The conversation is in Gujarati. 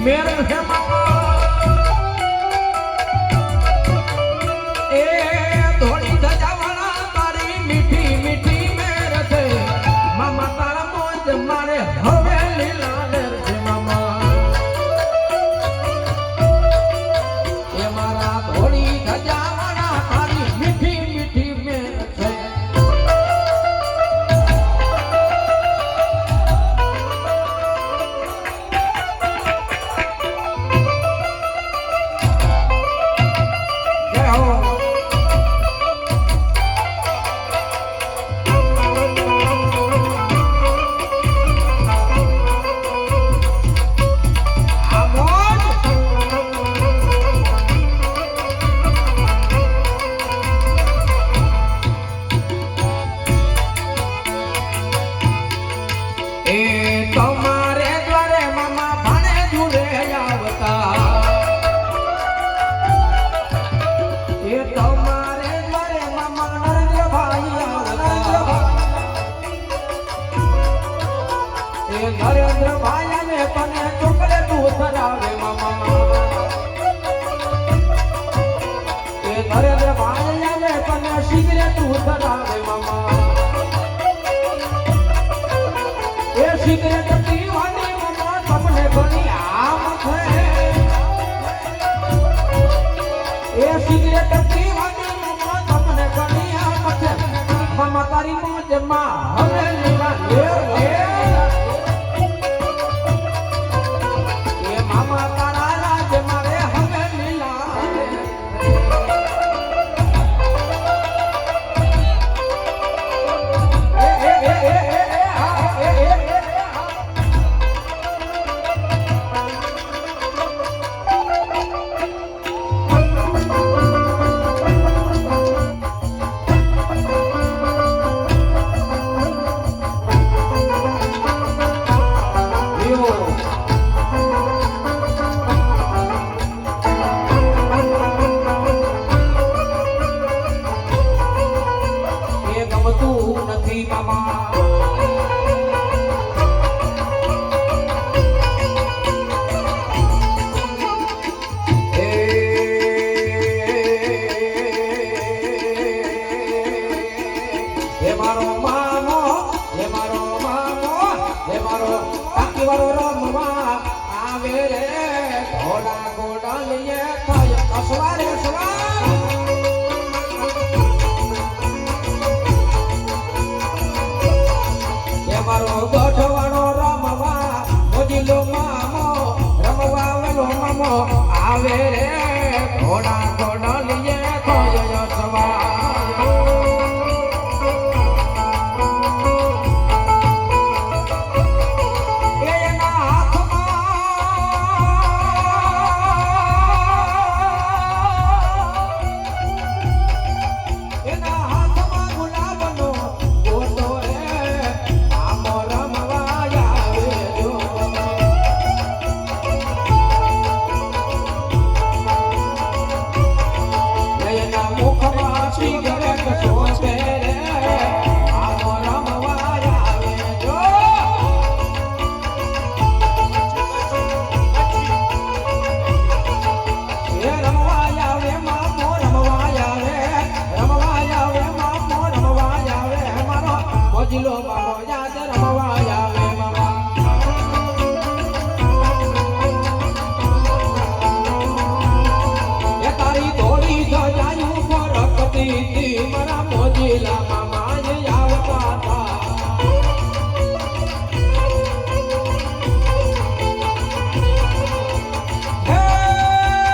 મેર છે એ ધોળી ધજાવાળા તારી મીઠી મીઠી મેર છે મામા તારા મોજ મારે હવે લીલા લેર છે મામા એ મારા ધોળી ધજાવાળા તારી મીઠી મીઠી મેર છે તમારે દ્વારે મામા ભાણે જુડે આવતા એ તમારે દ્વારે મામા નરેન્દ્રભાઈ આવતા એ નરેન્દ્રભાઈ આવે તને ચોકલેટ ધરાવે મામા એ નરેન્દ્રભાઈ આવે તને સિગરેટ ધરાવે મામા સિગરેટ પીવાની મામા તમને ઘણી આમ છે એ સિગરેટ પીવાની મામા તમને ઘણી આમ છે મામા તારી મોજમાં હવે લીલા લેર એ મામા તારા રાજ મારે હવે લીલા ગોઠવાણો રમવા મોજીલો મામો રમવા વેલો મામો આવે રે ઘોડા ઘોડા લીએ ખોયો સવા મોજીલો મામો